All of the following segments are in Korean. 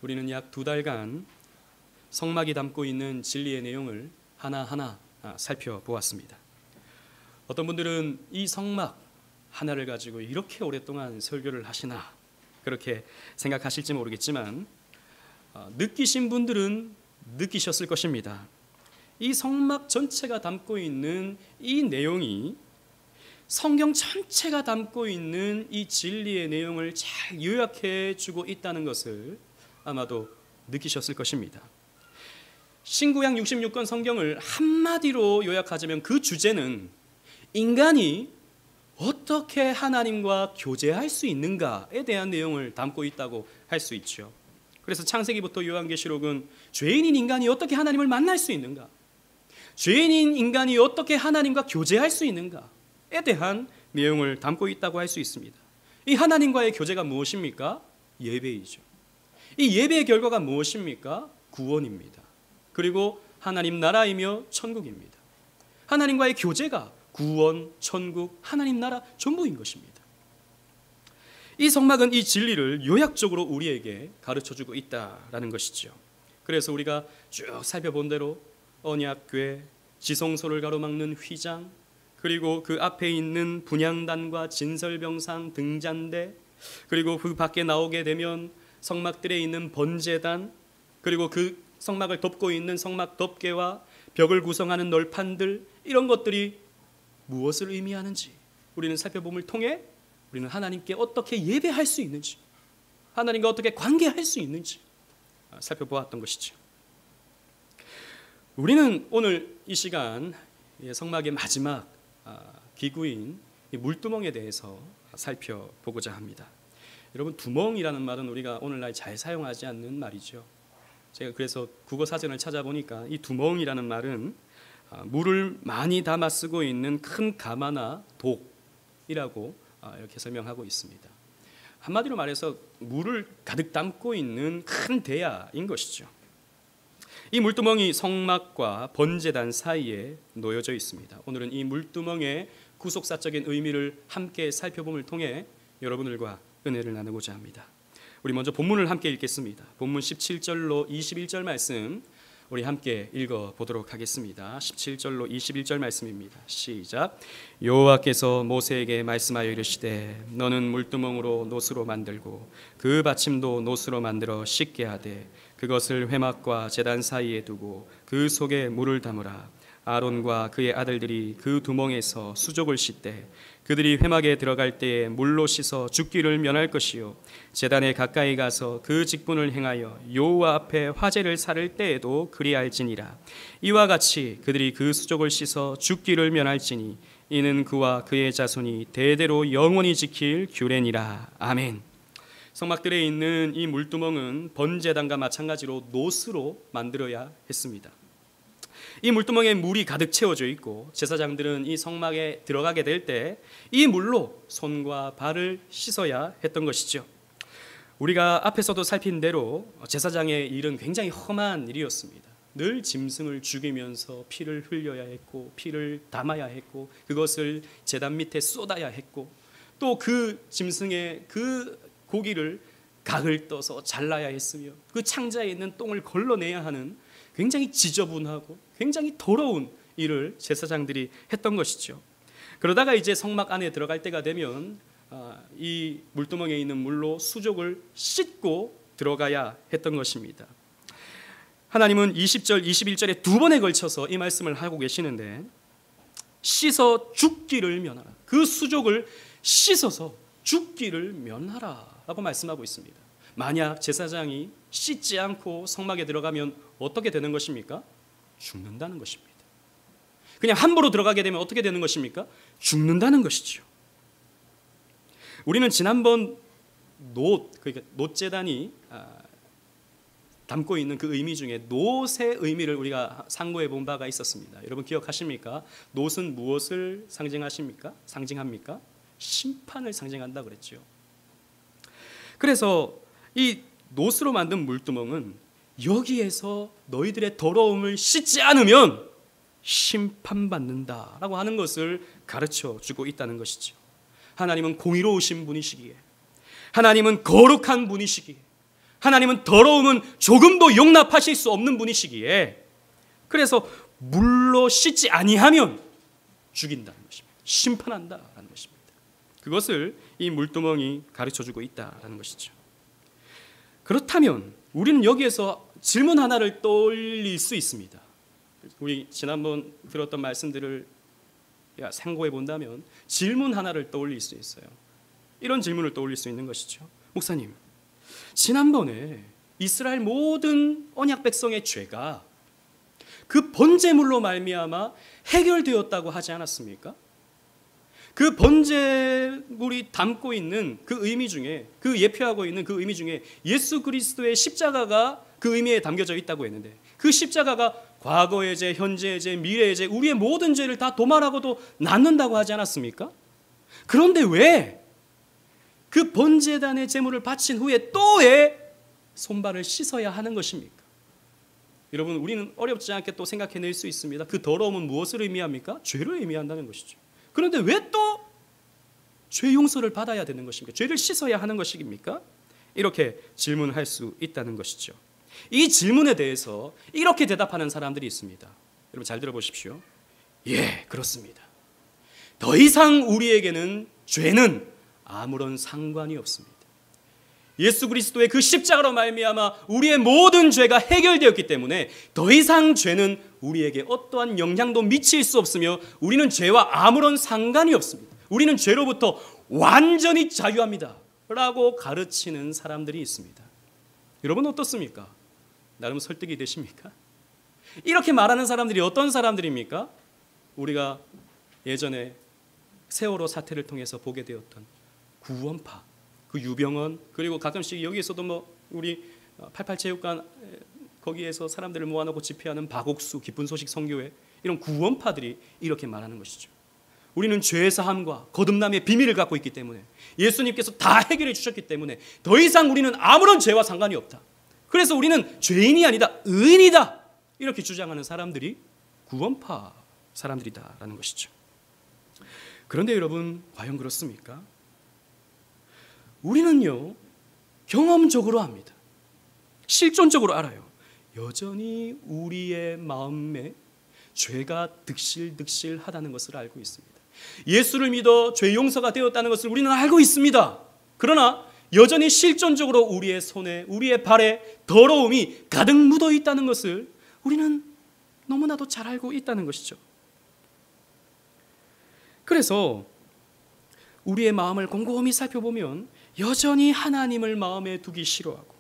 우리는 약 2달간 성막이 담고 있는 진리의 내용을 하나하나 살펴보았습니다. 어떤 분들은 이 성막 하나를 가지고 이렇게 오랫동안 설교를 하시나 그렇게 생각하실지 모르겠지만 느끼신 분들은 느끼셨을 것입니다. 이 성막 전체가 담고 있는 이 내용이 성경 전체가 담고 있는 이 진리의 내용을 잘 요약해 주고 있다는 것을 아마도 느끼셨을 것입니다. 신구약 66권 성경을 한마디로 요약하자면 그 주제는 인간이 어떻게 하나님과 교제할 수 있는가에 대한 내용을 담고 있다고 할 수 있죠. 그래서 창세기부터 요한계시록은 죄인인 인간이 어떻게 하나님을 만날 수 있는가, 죄인인 인간이 어떻게 하나님과 교제할 수 있는가에 대한 내용을 담고 있다고 할 수 있습니다. 이 하나님과의 교제가 무엇입니까? 예배이죠. 이 예배의 결과가 무엇입니까? 구원입니다. 그리고 하나님 나라이며 천국입니다. 하나님과의 교제가 구원, 천국, 하나님 나라 전부인 것입니다. 이 성막은 이 진리를 요약적으로 우리에게 가르쳐주고 있다라는 것이죠. 그래서 우리가 쭉 살펴본 대로 언약궤, 지성소를 가로막는 휘장, 그리고 그 앞에 있는 분향단과 진설병상, 등잔대, 그리고 그 밖에 나오게 되면 성막들에 있는 번제단, 그리고 그 성막을 덮고 있는 성막 덮개와 벽을 구성하는 널판들, 이런 것들이 무엇을 의미하는지 우리는 살펴봄을 통해 우리는 하나님께 어떻게 예배할 수 있는지, 하나님과 어떻게 관계할 수 있는지 살펴보았던 것이죠. 우리는 오늘 이 시간 성막의 마지막 기구인 물두멍에 대해서 살펴보고자 합니다. 여러분, 두멍이라는 말은 우리가 오늘날 잘 사용하지 않는 말이죠. 제가 그래서 국어 사전을 찾아보니까 이 두멍이라는 말은 물을 많이 담아 쓰고 있는 큰 가마나 독이라고 이렇게 설명하고 있습니다. 한마디로 말해서 물을 가득 담고 있는 큰 대야인 것이죠. 이 물두멍이 성막과 번제단 사이에 놓여져 있습니다. 오늘은 이 물두멍의 구속사적인 의미를 함께 살펴봄을 통해 여러분들과 은혜를 나누고자 합니다. 우리 먼저 본문을 함께 읽겠습니다. 본문 17절로 21절 말씀 우리 함께 읽어보도록 하겠습니다. 17절로 21절 말씀입니다. 시작. 여호와께서 모세에게 말씀하여 이르시되 너는 물두멍으로 노수로 만들고 그 받침도 노수로 만들어 씻게 하되 그것을 회막과 제단 사이에 두고 그 속에 물을 담으라. 아론과 그의 아들들이 그 두멍에서 수족을 씻되 그들이 회막에 들어갈 때에 물로 씻어 죽기를 면할 것이요 제단에 가까이 가서 그 직분을 행하여 여호와 앞에 화제를 살을 때에도 그리할지니라. 이와 같이 그들이 그 수족을 씻어 죽기를 면할지니 이는 그와 그의 자손이 대대로 영원히 지킬 규례니라. 아멘. 성막들에 있는 이 물두멍은 번제단과 마찬가지로 노수로 만들어야 했습니다. 이 물두멍에 물이 가득 채워져 있고 제사장들은 이 성막에 들어가게 될 때 이 물로 손과 발을 씻어야 했던 것이죠. 우리가 앞에서도 살핀 대로 제사장의 일은 굉장히 험한 일이었습니다. 늘 짐승을 죽이면서 피를 흘려야 했고 피를 담아야 했고 그것을 제단 밑에 쏟아야 했고 또 그 짐승의 그 고기를 각을 떠서 잘라야 했으며 그 창자에 있는 똥을 걸러내야 하는 굉장히 지저분하고 굉장히 더러운 일을 제사장들이 했던 것이죠. 그러다가 이제 성막 안에 들어갈 때가 되면 이 물두멍에 있는 물로 수족을 씻고 들어가야 했던 것입니다. 하나님은 20절, 21절에 두 번에 걸쳐서 이 말씀을 하고 계시는데 씻어 죽기를 면하라. 그 수족을 씻어서 죽기를 면하라 라고 말씀하고 있습니다. 만약 제사장이 씻지 않고 성막에 들어가면 어떻게 되는 것입니까? 죽는다는 것입니다. 그냥 함부로 들어가게 되면 어떻게 되는 것입니까? 죽는다는 것이죠. 우리는 지난번 그러니까 놋제단이 담고 있는 그 의미 중에 놋의 의미를 우리가 상고해 본 바가 있었습니다. 여러분 기억하십니까? 놋은 무엇을 상징합니까? 심판을 상징한다 그랬죠. 그래서 이 놋으로 만든 물두멍은 여기에서 너희들의 더러움을 씻지 않으면 심판받는다라고 하는 것을 가르쳐 주고 있다는 것이죠. 하나님은 공의로우신 분이시기에, 하나님은 거룩한 분이시기에, 하나님은 더러움은 조금도 용납하실 수 없는 분이시기에 그래서 물로 씻지 아니하면 죽인다는 것입니다. 심판한다라는 것입니다. 그것을 이 물두멍이 가르쳐주고 있다는 것이죠. 그렇다면 우리는 여기에서 질문 하나를 떠올릴 수 있습니다. 우리 지난번 들었던 말씀들을 상고해 본다면 질문 하나를 떠올릴 수 있어요. 이런 질문을 떠올릴 수 있는 것이죠. 목사님, 지난번에 이스라엘 모든 언약 백성의 죄가 그 번제물로 말미암아 해결되었다고 하지 않았습니까? 그 번제물이 담고 있는 그 의미 중에, 그 예표하고 있는 그 의미 중에 예수 그리스도의 십자가가 그 의미에 담겨져 있다고 했는데, 그 십자가가 과거의 죄, 현재의 죄, 미래의 죄, 우리의 모든 죄를 다 도말하고도 낫는다고 하지 않았습니까? 그런데 왜 그 번제단의 제물을 바친 후에 또 왜 손발을 씻어야 하는 것입니까? 여러분, 우리는 어렵지 않게 또 생각해낼 수 있습니다. 그 더러움은 무엇을 의미합니까? 죄를 의미한다는 것이죠. 그런데 왜 또 죄 용서를 받아야 되는 것입니까? 죄를 씻어야 하는 것입니까? 이렇게 질문할 수 있다는 것이죠. 이 질문에 대해서 이렇게 대답하는 사람들이 있습니다. 여러분 잘 들어보십시오. 예, 그렇습니다. 더 이상 우리에게는 죄는 아무런 상관이 없습니다. 예수 그리스도의 그 십자가로 말미암아 우리의 모든 죄가 해결되었기 때문에 더 이상 죄는 우리에게 어떠한 영향도 미칠 수 없으며 우리는 죄와 아무런 상관이 없습니다. 우리는 죄로부터 완전히 자유합니다 라고 가르치는 사람들이 있습니다. 여러분 어떻습니까? 나름 설득이 되십니까? 이렇게 말하는 사람들이 어떤 사람들입니까? 우리가 예전에 세월호 사태를 통해서 보게 되었던 구원파, 그 유병헌, 그리고 가끔씩 여기에서도 우리 88체육관 거기에서 사람들을 모아놓고 집회하는 박옥수, 기쁜 소식 선교회, 이런 구원파들이 이렇게 말하는 것이죠. 우리는 죄 사함과 거듭남의 비밀을 갖고 있기 때문에 예수님께서 다 해결해 주셨기 때문에 더 이상 우리는 아무런 죄와 상관이 없다. 그래서 우리는 죄인이 아니다, 의인이다, 이렇게 주장하는 사람들이 구원파 사람들이다라는 것이죠. 그런데 여러분, 과연 그렇습니까? 우리는요, 경험적으로 압니다. 실존적으로 알아요. 여전히 우리의 마음에 죄가 득실득실하다는 것을 알고 있습니다. 예수를 믿어 죄 용서가 되었다는 것을 우리는 알고 있습니다. 그러나 여전히 실존적으로 우리의 손에, 우리의 발에 더러움이 가득 묻어 있다는 것을 우리는 너무나도 잘 알고 있다는 것이죠. 그래서 우리의 마음을 곰곰이 살펴보면 여전히 하나님을 마음에 두기 싫어하고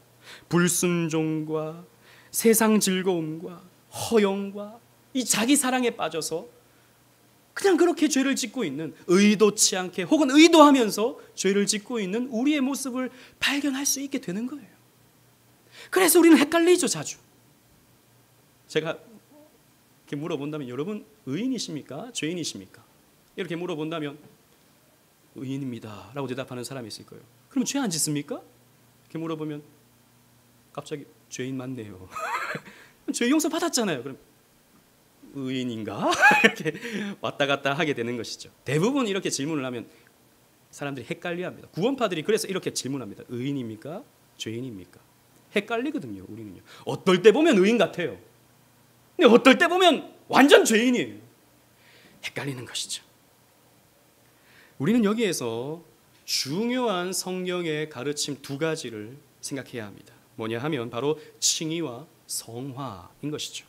불순종과 세상 즐거움과 허영과 이 자기 사랑에 빠져서 그냥 그렇게 죄를 짓고 있는, 의도치 않게 혹은 의도하면서 죄를 짓고 있는 우리의 모습을 발견할 수 있게 되는 거예요. 그래서 우리는 헷갈리죠, 자주. 제가 이렇게 물어본다면 여러분 의인이십니까? 죄인이십니까? 이렇게 물어본다면 의인입니다 라고 대답하는 사람이 있을 거예요. 그럼 죄 안 짓습니까? 이렇게 물어보면 갑자기 죄인 맞네요. 죄 용서 받았잖아요. 그럼 의인인가? 이렇게 왔다 갔다 하게 되는 것이죠. 대부분 이렇게 질문을 하면 사람들이 헷갈려합니다. 구원파들이 그래서 이렇게 질문합니다. 의인입니까? 죄인입니까? 헷갈리거든요. 우리는요. 어떨 때 보면 의인 같아요. 근데 어떨 때 보면 완전 죄인이에요. 헷갈리는 것이죠. 우리는 여기에서 중요한 성경의 가르침 두 가지를 생각해야 합니다. 뭐냐 하면 바로 칭의와 성화인 것이죠.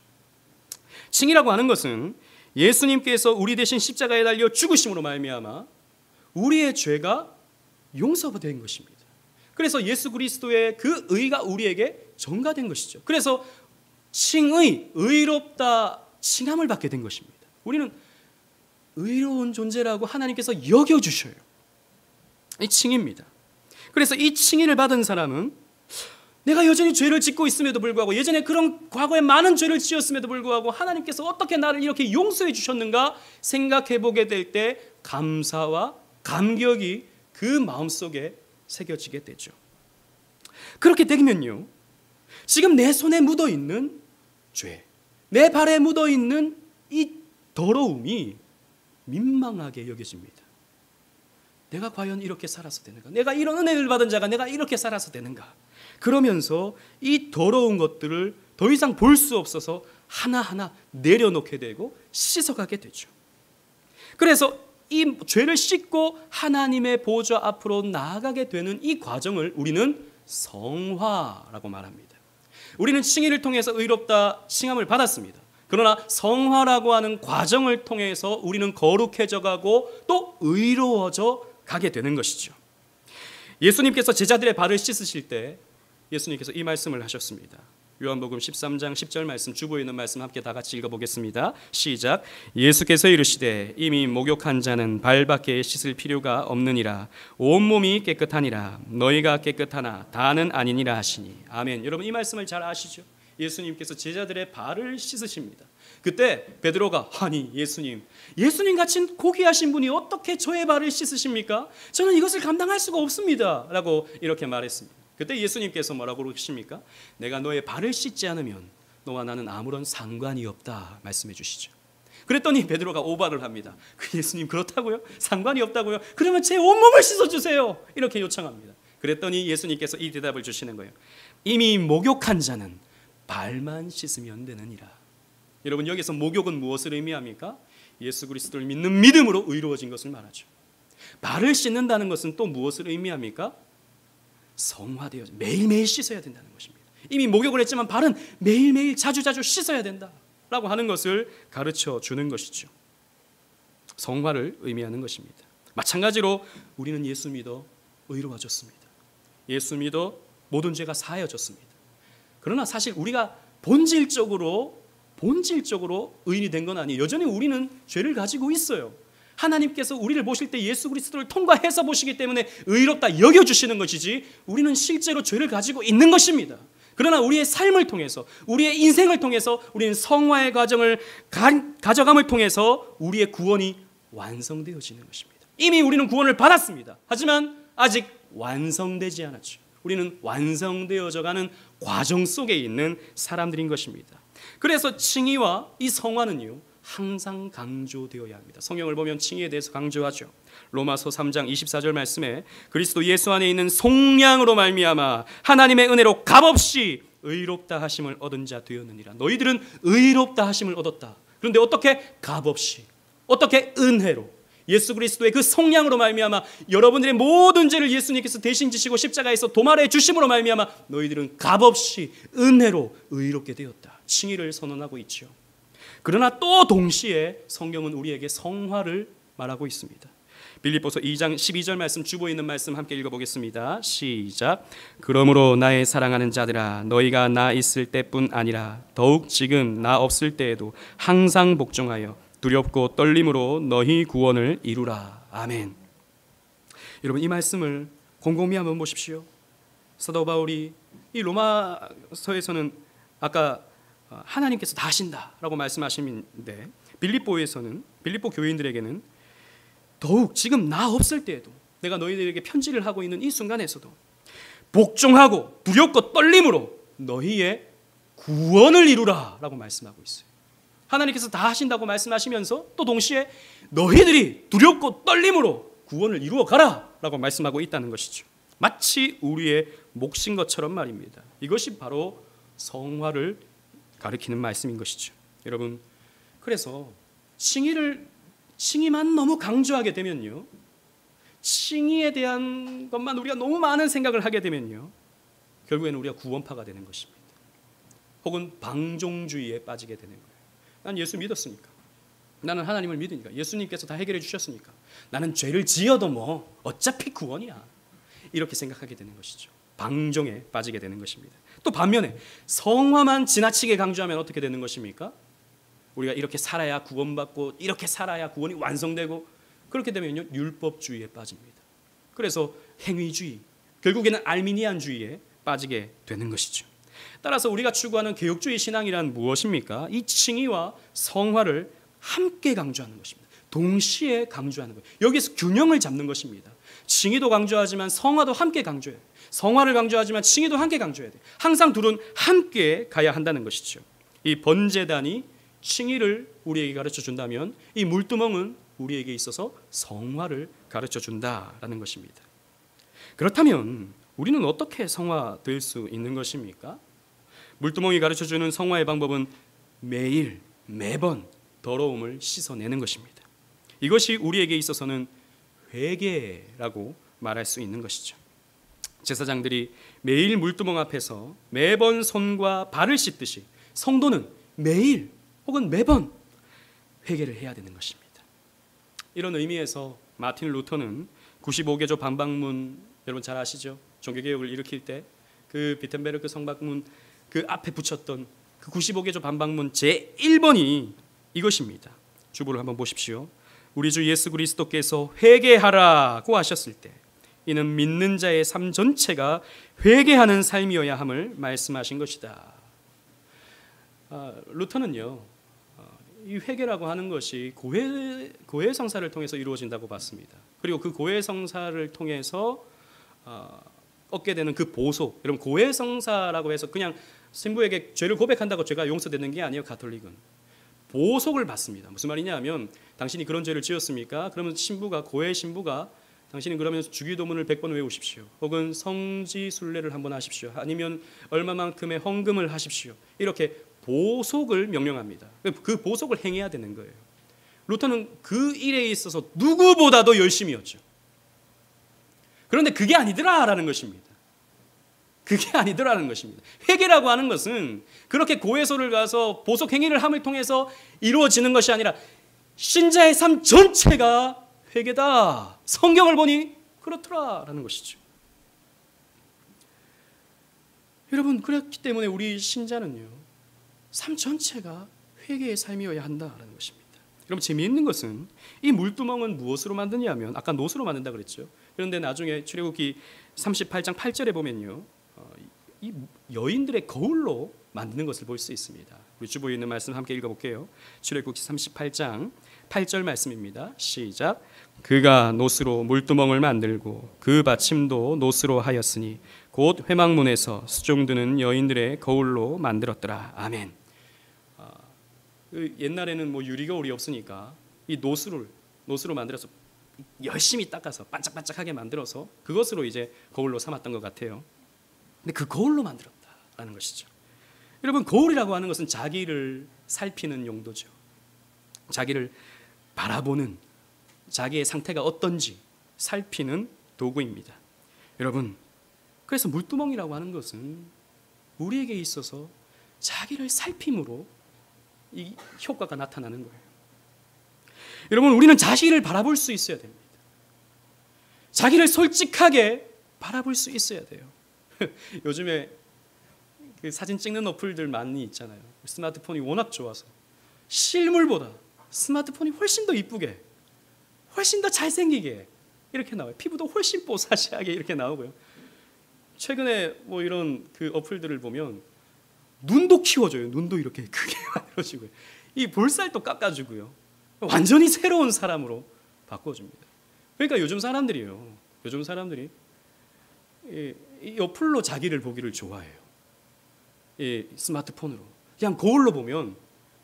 칭의라고 하는 것은 예수님께서 우리 대신 십자가에 달려 죽으심으로 말미암아 우리의 죄가 용서된 것입니다. 그래서 예수 그리스도의 그 의가 우리에게 전가된 것이죠. 그래서 칭의, 의롭다 칭함을 받게 된 것입니다. 우리는 의로운 존재라고 하나님께서 여겨주셔요. 이 칭의입니다. 그래서 이 칭의를 받은 사람은 내가 여전히 죄를 짓고 있음에도 불구하고, 예전에 그런 과거에 많은 죄를 지었음에도 불구하고 하나님께서 어떻게 나를 이렇게 용서해 주셨는가 생각해 보게 될 때 감사와 감격이 그 마음속에 새겨지게 되죠. 그렇게 되면요, 지금 내 손에 묻어있는 죄, 내 발에 묻어있는 이 더러움이 민망하게 여겨집니다. 내가 과연 이렇게 살아서 되는가? 내가 이런 은혜를 받은 자가 내가 이렇게 살아서 되는가? 그러면서 이 더러운 것들을 더 이상 볼 수 없어서 하나하나 내려놓게 되고 씻어가게 되죠. 그래서 이 죄를 씻고 하나님의 보좌 앞으로 나아가게 되는 이 과정을 우리는 성화라고 말합니다. 우리는 칭의를 통해서 의롭다 칭함을 받았습니다. 그러나 성화라고 하는 과정을 통해서 우리는 거룩해져 가고 또 의로워져 가게 되는 것이죠. 예수님께서 제자들의 발을 씻으실 때 예수님께서 이 말씀을 하셨습니다. 요한복음 13장 10절 말씀, 주보에 있는 말씀 함께 다 같이 읽어보겠습니다. 시작. 예수께서 이르시되 이미 목욕한 자는 발밖에 씻을 필요가 없느니라. 온몸이 깨끗하니라. 너희가 깨끗하나 다는 아니니라 하시니. 아멘. 여러분 이 말씀을 잘 아시죠? 예수님께서 제자들의 발을 씻으십니다. 그때 베드로가 아니 예수님 같이 고귀하신 분이 어떻게 저의 발을 씻으십니까? 저는 이것을 감당할 수가 없습니다 라고 이렇게 말했습니다. 그때 예수님께서 뭐라고 그러십니까? 내가 너의 발을 씻지 않으면 너와 나는 아무런 상관이 없다 말씀해 주시죠. 그랬더니 베드로가 오바를 합니다. 예수님 그렇다고요? 상관이 없다고요? 그러면 제 온몸을 씻어주세요 이렇게 요청합니다. 그랬더니 예수님께서 이 대답을 주시는 거예요. 이미 목욕한 자는 발만 씻으면 되느니라. 여러분 여기서 목욕은 무엇을 의미합니까? 예수 그리스도를 믿는 믿음으로 의로워진 것을 말하죠. 발을 씻는다는 것은 또 무엇을 의미합니까? 성화되어 매일매일 씻어야 된다는 것입니다. 이미 목욕을 했지만 발은 매일매일 자주자주 씻어야 된다라고 하는 것을 가르쳐 주는 것이죠. 성화를 의미하는 것입니다. 마찬가지로 우리는 예수 믿어 의로워졌습니다. 예수 믿어 모든 죄가 사하여졌습니다. 그러나 사실 우리가 본질적으로 의인이 된 건 아니에요. 여전히 우리는 죄를 가지고 있어요. 하나님께서 우리를 보실 때 예수 그리스도를 통과해서 보시기 때문에 의롭다 여겨주시는 것이지 우리는 실제로 죄를 가지고 있는 것입니다. 그러나 우리의 삶을 통해서 우리의 인생을 통해서 우리는 성화의 과정을 가져감을 통해서 우리의 구원이 완성되어지는 것입니다. 이미 우리는 구원을 받았습니다. 하지만 아직 완성되지 않았죠. 우리는 완성되어져 가는 과정 속에 있는 사람들인 것입니다. 그래서 칭의와 이 성화는요 항상 강조되어야 합니다. 성경을 보면 칭의에 대해서 강조하죠. 로마서 3장 24절 말씀에 그리스도 예수 안에 있는 속량으로 말미암아 하나님의 은혜로 값없이 의롭다 하심을 얻은 자 되었느니라. 너희들은 의롭다 하심을 얻었다. 그런데 어떻게? 값없이. 어떻게? 은혜로. 예수 그리스도의 그 속량으로 말미암아 여러분들의 모든 죄를 예수님께서 대신 지시고 십자가에서 도말해 주심으로 말미암아 너희들은 값없이 은혜로 의롭게 되었다. 칭의를 선언하고 있죠. 그러나 또 동시에 성경은 우리에게 성화를 말하고 있습니다. 빌립보서 2장 12절 말씀, 주보에 있는 말씀 함께 읽어보겠습니다. 시작. 그러므로 나의 사랑하는 자들아 너희가 나 있을 때뿐 아니라 더욱 지금 나 없을 때에도 항상 복종하여 두렵고 떨림으로 너희 구원을 이루라. 아멘. 여러분 이 말씀을 곰곰이 한번 보십시오. 사도 바울이 이 로마서에서는 아까 하나님께서 다 하신다라고 말씀하시는데 빌립보 교인들에게는 더욱 지금 나 없을 때에도 내가 너희들에게 편지를 하고 있는 이 순간에서도 복종하고 두렵고 떨림으로 너희의 구원을 이루라 라고 말씀하고 있어요. 하나님께서 다 하신다고 말씀하시면서 또 동시에 너희들이 두렵고 떨림으로 구원을 이루어 가라 라고 말씀하고 있다는 것이죠. 마치 우리의 몫인 것처럼 말입니다. 이것이 바로 성화를 가리키는 말씀인 것이죠. 여러분 그래서 칭의만 너무 강조하게 되면요, 칭의에 대한 것만 우리가 너무 많은 생각을 하게 되면요, 결국에는 우리가 구원파가 되는 것입니다. 혹은 방종주의에 빠지게 되는 거예요. 난 예수 믿었으니까, 나는 하나님을 믿으니까, 예수님께서 다 해결해 주셨으니까 나는 죄를 지어도 뭐 어차피 구원이야, 이렇게 생각하게 되는 것이죠. 방종에 빠지게 되는 것입니다. 또 반면에 성화만 지나치게 강조하면 어떻게 되는 것입니까? 우리가 이렇게 살아야 구원받고 이렇게 살아야 구원이 완성되고, 그렇게 되면요 율법주의에 빠집니다. 그래서 행위주의, 결국에는 알미니안주의에 빠지게 되는 것이죠. 따라서 우리가 추구하는 개혁주의 신앙이란 무엇입니까? 이 칭의와 성화를 함께 강조하는 것입니다. 동시에 강조하는 거예요. 여기서 균형을 잡는 것입니다. 칭의도 강조하지만 성화도 함께 강조해야 돼요. 성화를 강조하지만 칭의도 함께 강조해야 돼요. 항상 둘은 함께 가야 한다는 것이죠. 이 번제단이 칭의를 우리에게 가르쳐 준다면 이 물두멍은 우리에게 있어서 성화를 가르쳐 준다라는 것입니다. 그렇다면 우리는 어떻게 성화될 수 있는 것입니까? 물두멍이 가르쳐주는 성화의 방법은 매일 매번 더러움을 씻어내는 것입니다. 이것이 우리에게 있어서는 회개라고 말할 수 있는 것이죠. 제사장들이 매일 물두멍 앞에서 매번 손과 발을 씻듯이 성도는 매일 혹은 매번 회개를 해야 되는 것입니다. 이런 의미에서 마틴 루터는 95개조 반박문, 여러분 잘 아시죠? 종교개혁을 일으킬 때 그 비텐베르크 성박문 그 앞에 붙였던 그 95개조 반박문 제1번이 이것입니다. 주보를 한번 보십시오. 우리 주 예수 그리스도께서 회개하라고 하셨을 때 이는 믿는 자의 삶 전체가 회개하는 삶이어야 함을 말씀하신 것이다. 루터는요, 이 회개라고 하는 것이 고해 성사를 통해서 이루어진다고 봤습니다. 그리고 그 고해 성사를 통해서 얻게 되는 그 보속, 여러분 고해 성사라고 해서 그냥 신부에게 죄를 고백한다고 죄가 용서되는 게 아니에요. 가톨릭은 보속을 받습니다. 무슨 말이냐 하면 당신이 그런 죄를 지었습니까? 그러면 고해 신부가 당신은 그러면 주기도문을 100번 외우십시오. 혹은 성지순례를 한번 하십시오. 아니면 얼마만큼의 헌금을 하십시오. 이렇게 보속을 명령합니다. 그 보속을 행해야 되는 거예요. 루터는 그 일에 있어서 누구보다도 열심히였죠. 그런데 그게 아니더라라는 것입니다. 그게 아니더라는 것입니다. 회개라고 하는 것은 그렇게 고해소를 가서 보속 행위를 함을 통해서 이루어지는 것이 아니라 신자의 삶 전체가 회개다. 성경을 보니 그렇더라라는 것이죠. 여러분, 그렇기 때문에 우리 신자는요, 삶 전체가 회개의 삶이어야 한다라는 것입니다. 여러분, 재미있는 것은 이 물두멍은 무엇으로 만드냐면 아까 노수로 만든다 그랬죠. 그런데 나중에 출애굽기 38장 8절에 보면요, 이 여인들의 거울로 만드는 것을 볼 수 있습니다. 우리 주보에 있는 말씀 함께 읽어볼게요. 출애굽기 38장 8절 말씀입니다. 시작. 그가 노수로 물두멍을 만들고 그 받침도 노수로 하였으니 곧 회막문에서 수종드는 여인들의 거울로 만들었더라. 아멘. 옛날에는 뭐 유리거울이 없으니까 이 노수로 만들어서 열심히 닦아서 반짝반짝하게 만들어서 그것으로 이제 거울로 삼았던 것 같아요. 근데 그 거울로 만들었다라는 것이죠. 여러분, 거울이라고 하는 것은 자기를 살피는 용도죠. 자기를 바라보는, 자기의 상태가 어떤지 살피는 도구입니다. 여러분, 그래서 물두멍이라고 하는 것은 우리에게 있어서 자기를 살핌으로 이 효과가 나타나는 거예요. 여러분, 우리는 자신을 바라볼 수 있어야 됩니다. 자기를 솔직하게 바라볼 수 있어야 돼요. 요즘에 그 사진 찍는 어플들 많이 있잖아요. 스마트폰이 워낙 좋아서 실물보다 스마트폰이 훨씬 더 이쁘게, 훨씬 더 잘생기게 이렇게 나와요. 피부도 훨씬 뽀사시하게 이렇게 나오고요. 최근에 뭐 이런 그 어플들을 보면 눈도 키워줘요. 눈도 이렇게 크게 만들어지고요. 이 볼살도 깎아주고요. 완전히 새로운 사람으로 바꿔줍니다. 그러니까 요즘 사람들이 이 어플로 자기를 보기를 좋아해요. 이 스마트폰으로. 그냥 거울로 보면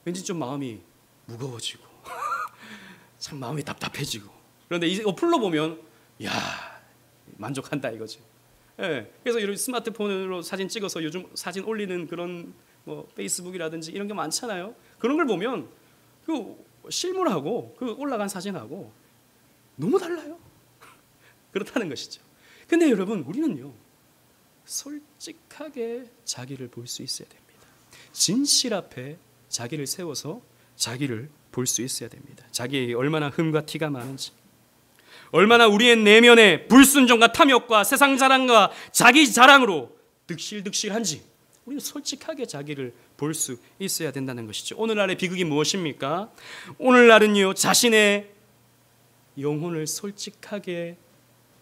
왠지 좀 마음이 무거워지고 참 마음이 답답해지고. 그런데 이 어플로 보면 야, 만족한다 이거죠. 예, 그래서 이런 스마트폰으로 사진 찍어서 요즘 사진 올리는 그런 뭐 페이스북이라든지 이런 게 많잖아요. 그런 걸 보면 그 실물하고 그 올라간 사진하고 너무 달라요. 그렇다는 것이죠. 근데 여러분, 우리는요, 솔직하게 자기를 볼 수 있어야 됩니다. 진실 앞에 자기를 세워서 자기를 볼 수 있어야 됩니다. 자기에게 얼마나 흠과 티가 많은지, 얼마나 우리의 내면에 불순종과 탐욕과 세상 자랑과 자기 자랑으로 득실득실한지 우리는 솔직하게 자기를 볼 수 있어야 된다는 것이죠. 오늘날의 비극이 무엇입니까? 오늘날은요, 자신의 영혼을 솔직하게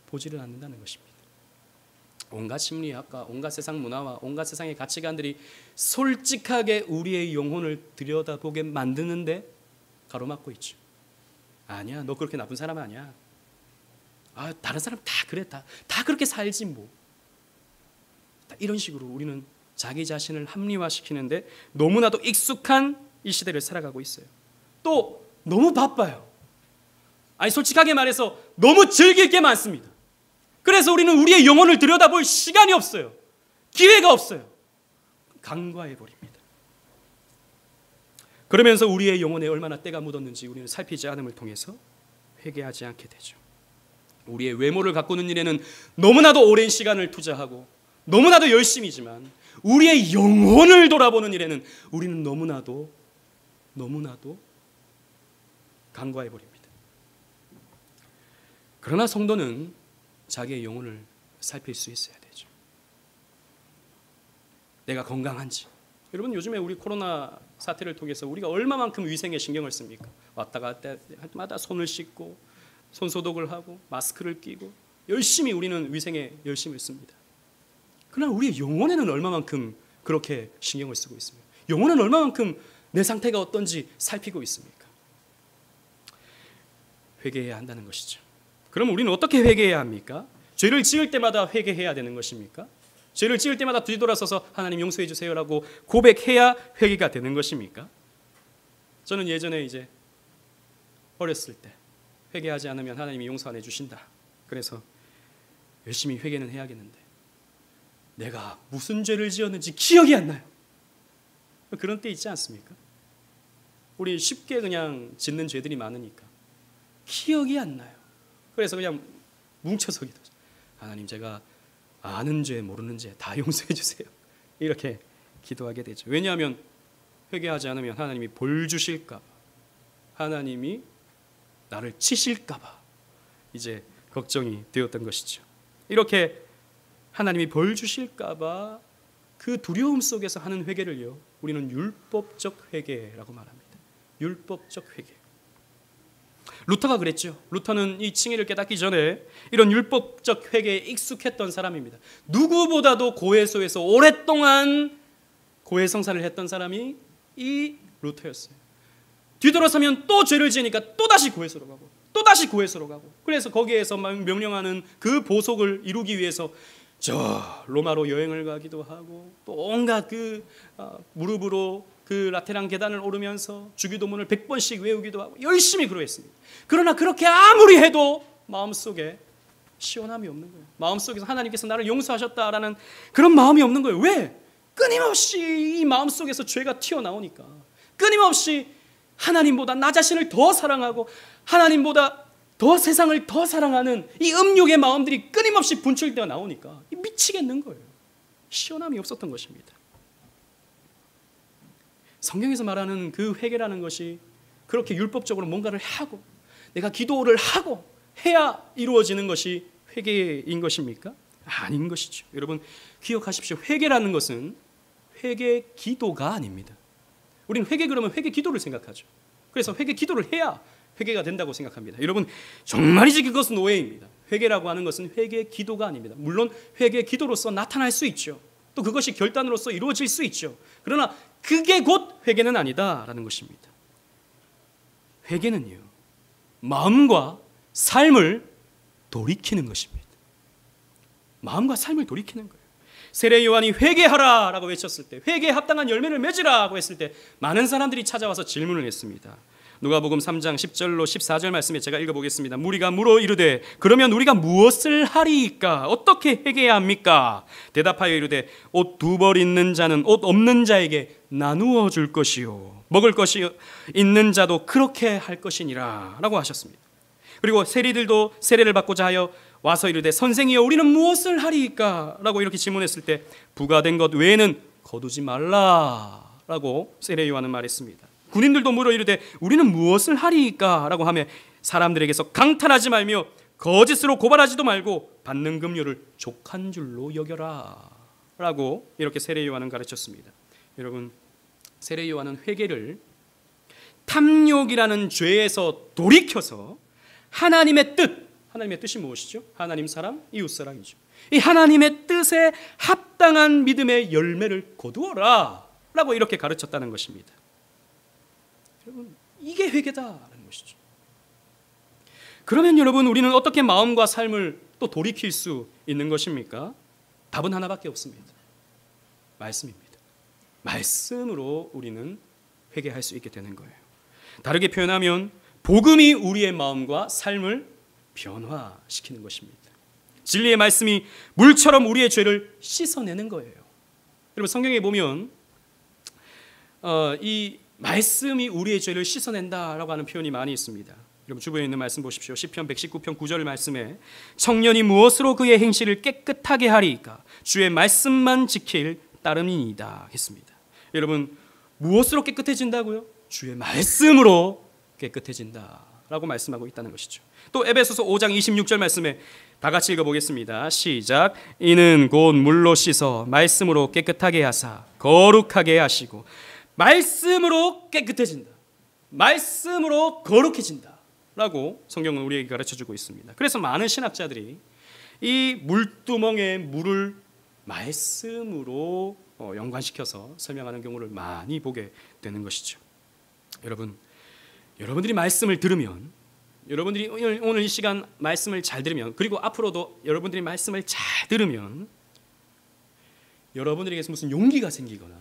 보지를 않는다는 것입니다. 온갖 심리학과 온갖 세상 문화와 온갖 세상의 가치관들이 솔직하게 우리의 영혼을 들여다보게 만드는데 가로막고 있죠. 아니야, 너 그렇게 나쁜 사람 아니야. 아, 다른 사람 다 그래, 다 그렇게 살지 뭐. 이런 식으로 우리는 자기 자신을 합리화시키는데 너무나도 익숙한 이 시대를 살아가고 있어요. 또 너무 바빠요. 아니, 솔직하게 말해서 너무 즐길 게 많습니다. 그래서 우리는 우리의 영혼을 들여다볼 시간이 없어요. 기회가 없어요. 간과해 버립니다. 그러면서 우리의 영혼에 얼마나 때가 묻었는지 우리는 살피지 않음을 통해서 회개하지 않게 되죠. 우리의 외모를 가꾸는 일에는 너무나도 오랜 시간을 투자하고 너무나도 열심이지만 우리의 영혼을 돌아보는 일에는 우리는 너무나도 간과해 버립니다. 그러나 성도는 자기의 영혼을 살필 수 있어야 되죠. 내가 건강한지. 여러분, 요즘에 우리 코로나 사태를 통해서 우리가 얼마만큼 위생에 신경을 씁니까? 왔다 갔다 할 때마다 손을 씻고 손 소독을 하고 마스크를 끼고 열심히 우리는 위생에 열심히 씁니다. 그러나 우리의 영혼에는 얼마만큼 그렇게 신경을 쓰고 있습니까? 영혼은 얼마만큼 내 상태가 어떤지 살피고 있습니까? 회개해야 한다는 것이죠. 그럼 우리는 어떻게 회개해야 합니까? 죄를 지을 때마다 회개해야 되는 것입니까? 죄를 지을 때마다 뒤돌아서서 하나님 용서해 주세요라고 고백해야 회개가 되는 것입니까? 저는 예전에 이제 어렸을 때 회개하지 않으면 하나님이 용서 안 해주신다. 그래서 열심히 회개는 해야겠는데 내가 무슨 죄를 지었는지 기억이 안 나요. 그런 때 있지 않습니까? 우리 쉽게 그냥 짓는 죄들이 많으니까 기억이 안 나요. 그래서 그냥 뭉쳐서 기도하죠. 하나님, 제가 아는 죄 모르는 죄 다 용서해 주세요. 이렇게 기도하게 되죠. 왜냐하면 회개하지 않으면 하나님이 벌 주실까 봐, 하나님이 나를 치실까 봐 이제 걱정이 되었던 것이죠. 이렇게 하나님이 벌 주실까 봐 그 두려움 속에서 하는 회개를요, 우리는 율법적 회개라고 말합니다. 율법적 회개. 루터가 그랬죠. 루터는 이 칭의를 깨닫기 전에 이런 율법적 회개에 익숙했던 사람입니다. 누구보다도 고해소에서 오랫동안 고해성사를 했던 사람이 이 루터였어요. 뒤돌아서면 또 죄를 지으니까 또다시 고해소로 가고 또다시 고해소로 가고, 그래서 거기에서 명령하는 그 보석을 이루기 위해서 저 로마로 여행을 가기도 하고 또 온갖 그 무릎으로 그 라테란 계단을 오르면서 주기도문을 100번씩 외우기도 하고 열심히 그러했습니다. 그러나 그렇게 아무리 해도 마음속에 시원함이 없는 거예요. 마음속에서 하나님께서 나를 용서하셨다라는 그런 마음이 없는 거예요. 왜? 끊임없이 이 마음속에서 죄가 튀어나오니까, 끊임없이 하나님보다 나 자신을 더 사랑하고 하나님보다 더 세상을 더 사랑하는 이 음욕의 마음들이 끊임없이 분출되어 나오니까 미치겠는 거예요. 시원함이 없었던 것입니다. 성경에서 말하는 그 회개라는 것이 그렇게 율법적으로 뭔가를 하고 내가 기도를 하고 해야 이루어지는 것이 회개인 것입니까? 아닌 것이죠. 여러분 기억하십시오. 회개라는 것은 회개 기도가 아닙니다. 우리는 회개 그러면 회개 기도를 생각하죠. 그래서 회개 기도를 해야 회개가 된다고 생각합니다. 여러분 정말이지 그것은 오해입니다. 회개라고 하는 것은 회개 기도가 아닙니다. 물론 회개 기도로서 나타날 수 있죠. 또 그것이 결단으로서 이루어질 수 있죠. 그러나 그게 곧 회개는 아니다라는 것입니다. 회개는요, 마음과 삶을 돌이키는 것입니다. 마음과 삶을 돌이키는 거예요. 세례 요한이 회개하라라고 외쳤을 때, 회개에 합당한 열매를 맺으라고 했을 때 많은 사람들이 찾아와서 질문을 했습니다. 누가복음 3장 10절로 14절 말씀에 제가 읽어보겠습니다. 무리가 물어 이르되 그러면 우리가 무엇을 하리이까? 어떻게 회개해야 합니까? 대답하여 이르되 옷 2벌 있는 자는 옷 없는 자에게 나누어 줄 것이요 먹을 것이 있는 자도 그렇게 할 것이니라 라고 하셨습니다. 그리고 세리들도 세례를 받고자 하여 와서 이르되 선생이여 우리는 무엇을 하리이까? 라고 이렇게 질문했을 때 부과된 것 외에는 거두지 말라 라고 세례 요한은 말했습니다. 군인들도 물어 이르되 우리는 무엇을 하리이까? 라고 하며 사람들에게서 강탈하지 말며 거짓으로 고발하지도 말고 받는 금료를 족한 줄로 여겨라 라고 이렇게 세례 요한은 가르쳤습니다. 여러분 세례 요한은 회개를 탐욕이라는 죄에서 돌이켜서 하나님의 뜻이 무엇이죠? 하나님 사랑, 이웃 사랑이죠. 이 하나님의 뜻에 합당한 믿음의 열매를 거두어라 라고 이렇게 가르쳤다는 것입니다. 여러분 이게 회개다라는 것이죠. 그러면 여러분 우리는 어떻게 마음과 삶을 또 돌이킬 수 있는 것입니까? 답은 하나밖에 없습니다. 말씀입니다. 말씀으로 우리는 회개할 수 있게 되는 거예요. 다르게 표현하면 복음이 우리의 마음과 삶을 변화시키는 것입니다. 진리의 말씀이 물처럼 우리의 죄를 씻어내는 거예요. 여러분 성경에 보면 이 말씀이 우리의 죄를 씻어낸다라고 하는 표현이 많이 있습니다. 여러분 주변에 있는 말씀 보십시오. 시편 119편 9절 말씀에 청년이 무엇으로 그의 행실을 깨끗하게 하리이까 주의 말씀만 지킬 따름이니이다 했습니다. 여러분 무엇으로 깨끗해진다고요? 주의 말씀으로 깨끗해진다라고 말씀하고 있다는 것이죠. 또 에베소서 5장 26절 말씀에 다 같이 읽어보겠습니다. 시작. 이는 곧 물로 씻어 말씀으로 깨끗하게 하사 거룩하게 하시고 말씀으로 깨끗해진다. 말씀으로 거룩해진다. 라고 성경은 우리에게 가르쳐주고 있습니다. 그래서 많은 신학자들이 이 물두멍의 물을 말씀으로 연관시켜서 설명하는 경우를 많이 보게 되는 것이죠. 여러분들이 말씀을 들으면, 여러분들이 오늘 이 시간 말씀을 잘 들으면, 그리고 앞으로도 여러분들이 말씀을 잘 들으면 여러분들에게 무슨 용기가 생기거나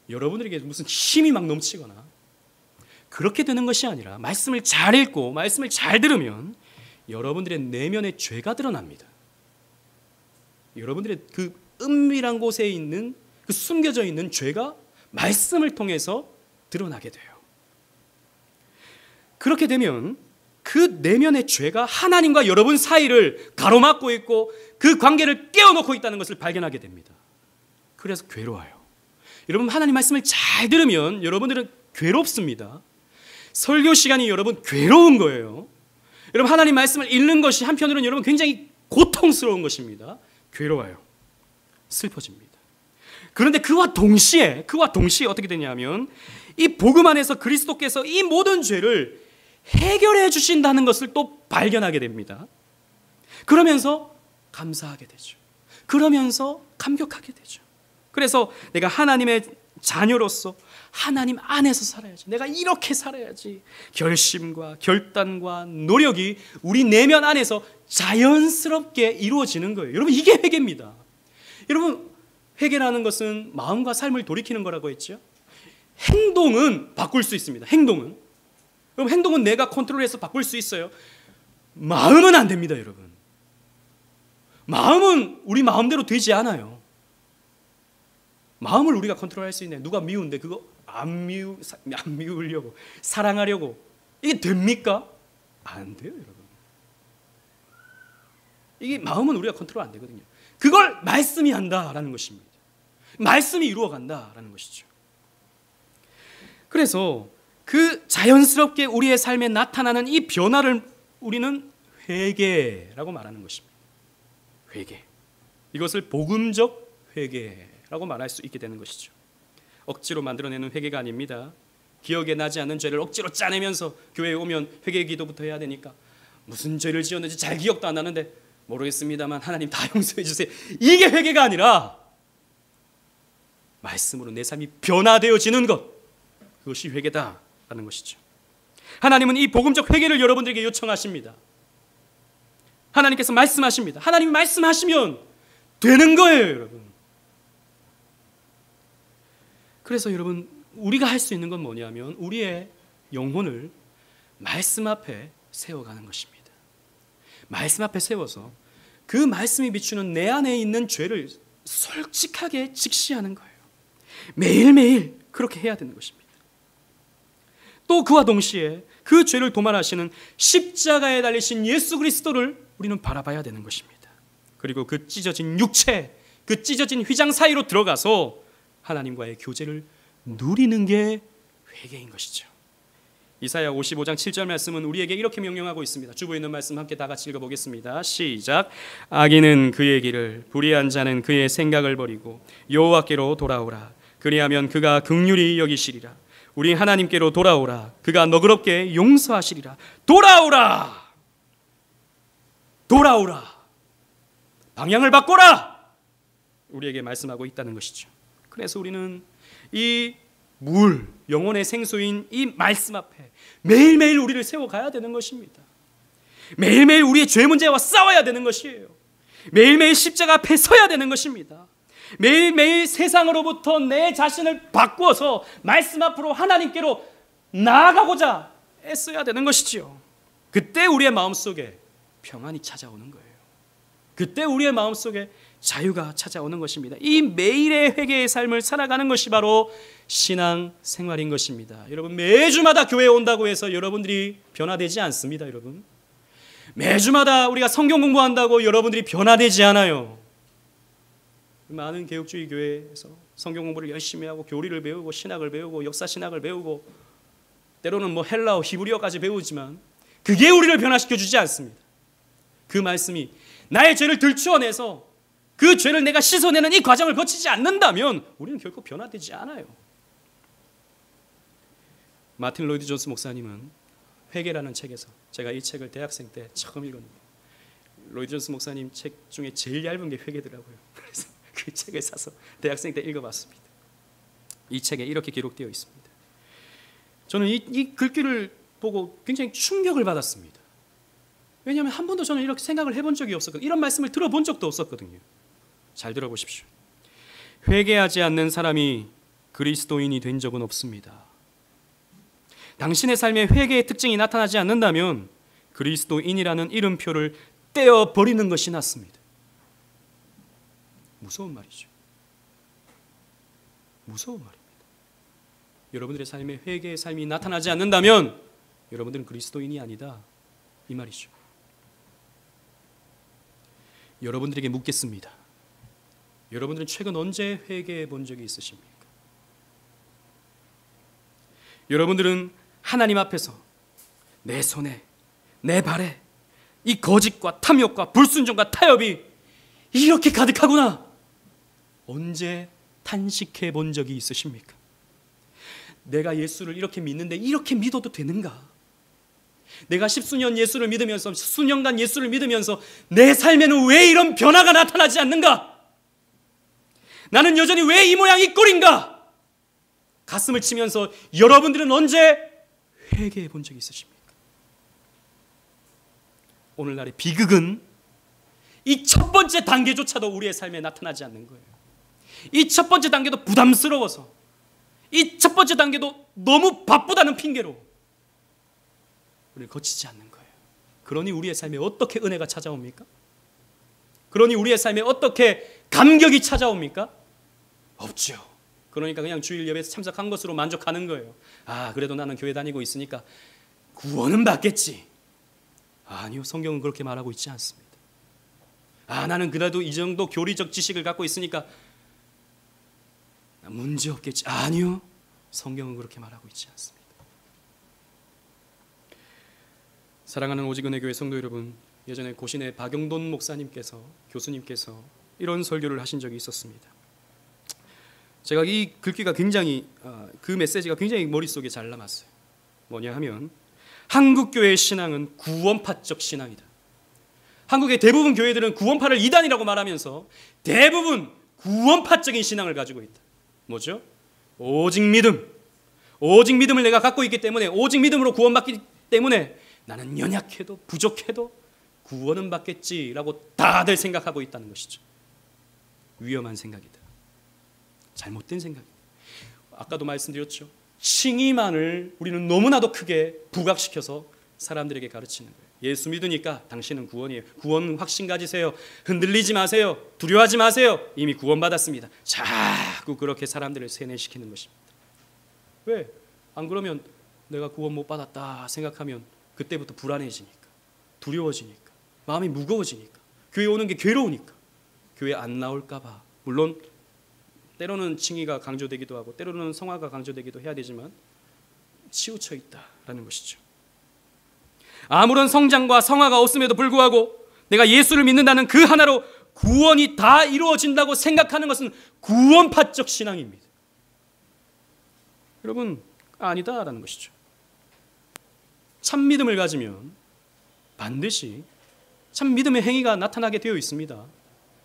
여러분들에게 무슨 힘이 막 넘치거나 그렇게 되는 것이 아니라 말씀을 잘 읽고 말씀을 잘 들으면 여러분들의 내면의 죄가 드러납니다. 여러분들의 그 은밀한 곳에 있는 그 숨겨져 있는 죄가 말씀을 통해서 드러나게 돼요. 그렇게 되면 그 내면의 죄가 하나님과 여러분 사이를 가로막고 있고 그 관계를 깨어놓고 있다는 것을 발견하게 됩니다. 그래서 괴로워요. 여러분 하나님 말씀을 잘 들으면 여러분들은 괴롭습니다. 설교 시간이 여러분 괴로운 거예요. 여러분 하나님 말씀을 읽는 것이 한편으로는 여러분 굉장히 고통스러운 것입니다. 괴로워요. 슬퍼집니다. 그런데 그와 동시에 어떻게 되냐면 이 복음 안에서 그리스도께서 이 모든 죄를 해결해 주신다는 것을 또 발견하게 됩니다. 그러면서 감사하게 되죠. 그러면서 감격하게 되죠. 그래서 내가 하나님의 자녀로서 하나님 안에서 살아야지. 내가 이렇게 살아야지. 결심과 결단과 노력이 우리 내면 안에서 자연스럽게 이루어지는 거예요. 여러분 이게 회개입니다. 여러분 회개라는 것은 마음과 삶을 돌이키는 거라고 했죠. 행동은 바꿀 수 있습니다. 행동은. 그럼 행동은 내가 컨트롤해서 바꿀 수 있어요. 마음은 안 됩니다, 여러분. 마음은 우리 마음대로 되지 않아요. 마음을 우리가 컨트롤할 수 있네. 누가 미운데 그거 안 미우려고 사랑하려고 이게 됩니까? 안 돼요, 여러분. 이게 마음은 우리가 컨트롤 안 되거든요. 그걸 말씀이 한다라는 것입니다. 말씀이 이루어간다라는 것이죠. 그래서 그 자연스럽게 우리의 삶에 나타나는 이 변화를 우리는 회개라고 말하는 것입니다. 회개. 이것을 복음적 회개라고 말할 수 있게 되는 것이죠. 억지로 만들어내는 회개가 아닙니다. 기억에 나지 않는 죄를 억지로 짜내면서 교회에 오면 회개 기도부터 해야 되니까 무슨 죄를 지었는지 잘 기억도 안 나는데 모르겠습니다만 하나님 다 용서해 주세요. 이게 회개가 아니라 말씀으로 내 삶이 변화되어지는 것, 그것이 회개다라는 것이죠. 하나님은 이 복음적 회개를 여러분들에게 요청하십니다. 하나님께서 말씀하십니다. 하나님이 말씀하시면 되는 거예요, 여러분. 그래서 여러분 우리가 할 수 있는 건 뭐냐면 우리의 영혼을 말씀 앞에 세워가는 것입니다. 말씀 앞에 세워서 그 말씀이 비추는 내 안에 있는 죄를 솔직하게 직시하는 거예요. 매일매일 그렇게 해야 되는 것입니다. 또 그와 동시에 그 죄를 도말하시는 십자가에 달리신 예수 그리스도를 우리는 바라봐야 되는 것입니다. 그리고 그 찢어진 육체, 그 찢어진 휘장 사이로 들어가서 하나님과의 교제를 누리는 게 회개인 것이죠. 이사야 55장 7절 말씀은 우리에게 이렇게 명령하고 있습니다. 주보에 있는 말씀 함께 다 같이 읽어보겠습니다. 시작. 악인은 그의 길을, 불의한 자는 그의 생각을 버리고 여호와께로 돌아오라. 그리하면 그가 긍휼히 여기시리라. 우리 하나님께로 돌아오라. 그가 너그럽게 용서하시리라. 돌아오라. 돌아오라. 방향을 바꿔라. 우리에게 말씀하고 있다는 것이죠. 그래서 우리는 이 물, 영혼의 생수인 이 말씀 앞에 매일매일 우리를 세워가야 되는 것입니다. 매일매일 우리의 죄 문제와 싸워야 되는 것이에요. 매일매일 십자가 앞에 서야 되는 것입니다. 매일매일 세상으로부터 내 자신을 바꾸어서 말씀 앞으로 하나님께로 나아가고자 애써야 되는 것이지요. 그때 우리의 마음속에 평안이 찾아오는 거예요. 그때 우리의 마음속에 자유가 찾아오는 것입니다. 이 매일의 회개의 삶을 살아가는 것이 바로 신앙 생활인 것입니다. 여러분, 매주마다 교회에 온다고 해서 여러분들이 변화되지 않습니다. 여러분, 매주마다 우리가 성경 공부한다고 여러분들이 변화되지 않아요. 많은 개혁주의 교회에서 성경 공부를 열심히 하고 교리를 배우고 신학을 배우고 역사 신학을 배우고 때로는 헬라어, 히브리어까지 배우지만 그게 우리를 변화시켜 주지 않습니다. 그 말씀이 나의 죄를 들추어내서 그 죄를 내가 씻어내는 이 과정을 거치지 않는다면 우리는 결코 변화되지 않아요. 마틴 로이드 존스 목사님은 회개라는 책에서, 제가 이 책을 대학생 때 처음 읽었는데 로이드 존스 목사님 책 중에 제일 얇은 게 회개더라고요. 그래서 그 책을 사서 대학생 때 읽어봤습니다. 이 책에 이렇게 기록되어 있습니다. 저는 이 글귀를 보고 굉장히 충격을 받았습니다. 왜냐하면 한 번도 저는 이렇게 생각을 해본 적이 없었거든요. 이런 말씀을 들어본 적도 없었거든요. 잘 들어보십시오. 회개하지 않는 사람이 그리스도인이 된 적은 없습니다. 당신의 삶에 회개의 특징이 나타나지 않는다면 그리스도인이라는 이름표를 떼어버리는 것이 낫습니다. 무서운 말이죠. 무서운 말입니다. 여러분들의 삶에 회개의 삶이 나타나지 않는다면 여러분들은 그리스도인이 아니다, 이 말이죠. 여러분들에게 묻겠습니다. 여러분들은 최근 언제 회개해 본 적이 있으십니까? 여러분들은 하나님 앞에서 내 손에, 내 발에 이 거짓과 탐욕과 불순종과 타협이 이렇게 가득하구나, 언제 탄식해 본 적이 있으십니까? 내가 예수를 이렇게 믿는데 이렇게 믿어도 되는가? 내가 십수년 예수를 믿으면서, 수년간 예수를 믿으면서 내 삶에는 왜 이런 변화가 나타나지 않는가? 나는 여전히 왜 이 모양 이 꼴인가? 가슴을 치면서 여러분들은 언제 회개해 본 적이 있으십니까? 오늘날의 비극은 이 첫 번째 단계조차도 우리의 삶에 나타나지 않는 거예요. 이 첫 번째 단계도 부담스러워서, 이 첫 번째 단계도 너무 바쁘다는 핑계로 우리를 거치지 않는 거예요. 그러니 우리의 삶에 어떻게 은혜가 찾아옵니까? 그러니 우리의 삶에 어떻게 감격이 찾아옵니까? 없죠. 그러니까 그냥 주일 예배에 참석한 것으로 만족하는 거예요. 아, 그래도 나는 교회 다니고 있으니까 구원은 받겠지. 아니요, 성경은 그렇게 말하고 있지 않습니다. 아, 나는 그래도 이 정도 교리적 지식을 갖고 있으니까 문제 없겠지. 아니요, 성경은 그렇게 말하고 있지 않습니다. 사랑하는 오직은혜교회 성도 여러분, 예전에 고신의 박영돈 목사님께서, 교수님께서 이런 설교를 하신 적이 있었습니다. 제가 이 글귀가 굉장히, 그 메시지가 굉장히 머릿속에 잘 남았어요. 뭐냐 하면, 한국교회의 신앙은 구원파적 신앙이다. 한국의 대부분 교회들은 구원파를 이단이라고 말하면서 대부분 구원파적인 신앙을 가지고 있다. 뭐죠? 오직 믿음. 오직 믿음을 내가 갖고 있기 때문에, 오직 믿음으로 구원받기 때문에 나는 연약해도 부족해도 구원은 받겠지라고 다들 생각하고 있다는 것이죠. 위험한 생각이다. 잘못된 생각이다. 아까도 말씀드렸죠. 칭의만을 우리는 너무나도 크게 부각시켜서 사람들에게 가르치는 거예요. 예수 믿으니까 당신은 구원이에요. 구원 확신 가지세요. 흔들리지 마세요. 두려워하지 마세요. 이미 구원받았습니다. 자꾸 그렇게 사람들을 세뇌시키는 것입니다. 왜? 안 그러면 내가 구원 못 받았다 생각하면 그때부터 불안해지니까, 두려워지니까, 마음이 무거워지니까, 교회 오는 게 괴로우니까, 교회 안 나올까 봐. 물론 때로는 칭의가 강조되기도 하고 때로는 성화가 강조되기도 해야 되지만 치우쳐 있다라는 것이죠. 아무런 성장과 성화가 없음에도 불구하고 내가 예수를 믿는다는 그 하나로 구원이 다 이루어진다고 생각하는 것은 구원파적 신앙입니다. 여러분, 아니다라는 것이죠. 참 믿음을 가지면 반드시 참 믿음의 행위가 나타나게 되어 있습니다.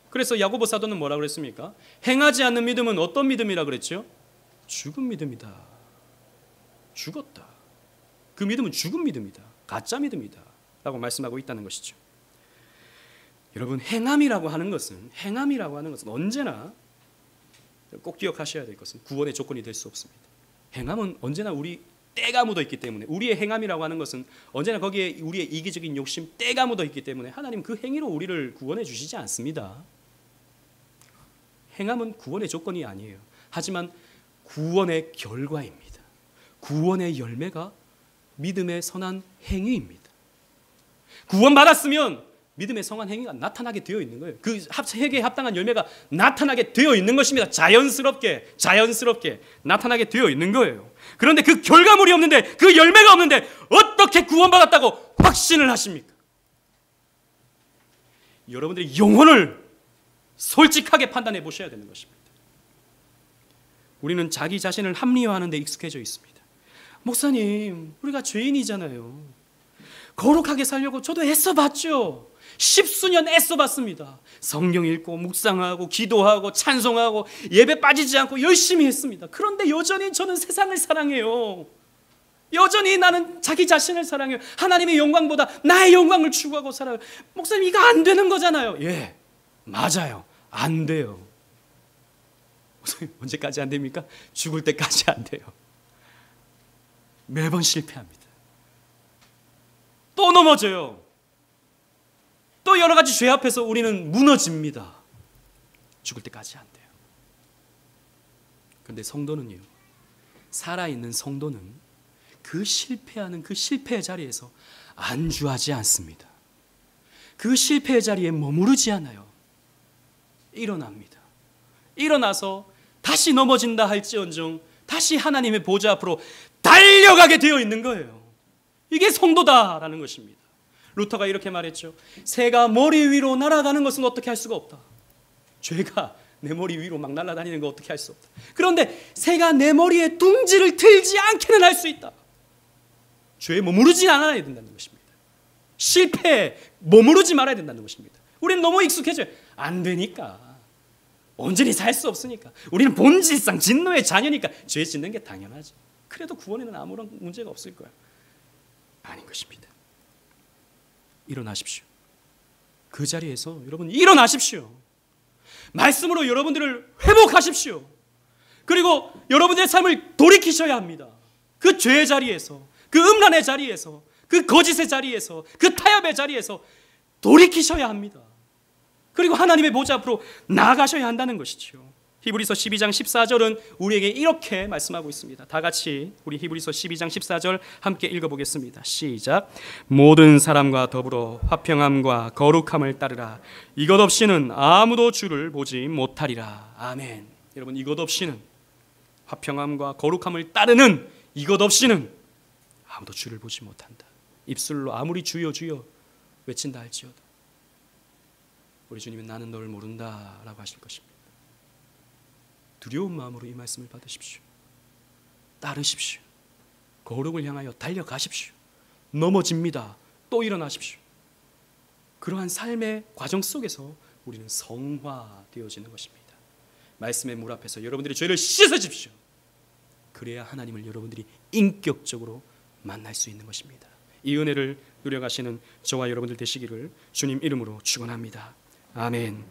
그래서 야고보 사도는 뭐라 그랬습니까? 행하지 않는 믿음은 어떤 믿음이라 그랬죠? 죽은 믿음이다. 죽었다. 그 믿음은 죽은 믿음이다. 가짜 믿음이다. 라고 말씀하고 있다는 것이죠. 여러분, 행함이라고 하는 것은 언제나 꼭 기억하셔야 될 것은 구원의 조건이 될 수 없습니다. 행함은 언제나 우리 때가 묻어 있기 때문에, 우리의 행함이라고 하는 것은 언제나 거기에 우리의 이기적인 욕심, 때가 묻어 있기 때문에 하나님 그 행위로 우리를 구원해 주시지 않습니다. 행함은 구원의 조건이 아니에요. 하지만 구원의 결과입니다. 구원의 열매가 믿음의 선한 행위입니다. 구원받았으면 믿음의 선한 행위가 나타나게 되어 있는 거예요. 그 회개에 합당한 열매가 나타나게 되어 있는 것입니다. 자연스럽게 나타나게 되어 있는 거예요. 그런데 그 결과물이 없는데, 그 열매가 없는데 어떻게 구원받았다고 확신을 하십니까? 여러분들의 영혼을 솔직하게 판단해 보셔야 되는 것입니다. 우리는 자기 자신을 합리화하는 데 익숙해져 있습니다. 목사님, 우리가 죄인이잖아요. 거룩하게 살려고 저도 애써봤죠. 십수년 애써봤습니다. 성경 읽고 묵상하고 기도하고 찬송하고 예배 빠지지 않고 열심히 했습니다. 그런데 여전히 저는 세상을 사랑해요. 여전히 나는 자기 자신을 사랑해요. 하나님의 영광보다 나의 영광을 추구하고 살아요. 목사님, 이거 안 되는 거잖아요. 예, 맞아요. 안 돼요. 목사님, 언제까지 안 됩니까? 죽을 때까지 안 돼요. 매번 실패합니다. 또 넘어져요. 또 여러 가지 죄 앞에서 우리는 무너집니다. 죽을 때까지 안 돼요. 그런데 성도는요, 살아있는 성도는 그 실패하는 그 실패의 자리에서 안주하지 않습니다. 그 실패의 자리에 머무르지 않아요. 일어납니다. 일어나서 다시 넘어진다 할지언정 다시 하나님의 보좌 앞으로 달려가게 되어 있는 거예요. 이게 성도다라는 것입니다. 루터가 이렇게 말했죠. 새가 머리 위로 날아가는 것은 어떻게 할 수가 없다. 죄가 내 머리 위로 막 날아다니는 거 어떻게 할 수 없다. 그런데 새가 내 머리에 둥지를 틀지 않게는 할 수 있다. 죄에 머무르지 않아야 된다는 것입니다. 실패에 머무르지 말아야 된다는 것입니다. 우리는 너무 익숙해져요. 안 되니까. 온전히 살 수 없으니까. 우리는 본질상 진노의 자녀니까 죄 짓는 게 당연하죠. 그래도 구원에는 아무런 문제가 없을 거야. 아닌 것입니다. 일어나십시오. 그 자리에서 여러분 일어나십시오. 말씀으로 여러분들을 회복하십시오. 그리고 여러분들의 삶을 돌이키셔야 합니다. 그 죄의 자리에서, 그 음란의 자리에서, 그 거짓의 자리에서, 그 타협의 자리에서 돌이키셔야 합니다. 그리고 하나님의 보좌 앞으로 나아가셔야 한다는 것이죠. 히브리서 12장 14절은 우리에게 이렇게 말씀하고 있습니다. 다 같이 우리 히브리서 12장 14절 함께 읽어보겠습니다. 시작. 모든 사람과 더불어 화평함과 거룩함을 따르라. 이것 없이는 아무도 주를 보지 못하리라. 아멘. 여러분, 이것 없이는, 화평함과 거룩함을 따르는 이것 없이는 아무도 주를 보지 못한다. 입술로 아무리 주여 주여 외친다 할지어도 우리 주님은 나는 너를 모른다라고 하실 것입니다. 두려운 마음으로 이 말씀을 받으십시오. 따르십시오. 거룩을 향하여 달려가십시오. 넘어집니다. 또 일어나십시오. 그러한 삶의 과정 속에서 우리는 성화되어지는 것입니다. 말씀의 물 앞에서 여러분들의 죄를 씻어집시오. 그래야 하나님을 여러분들이 인격적으로 만날 수 있는 것입니다. 이 은혜를 누려가시는 저와 여러분들 되시기를 주님 이름으로 축원합니다. 아멘.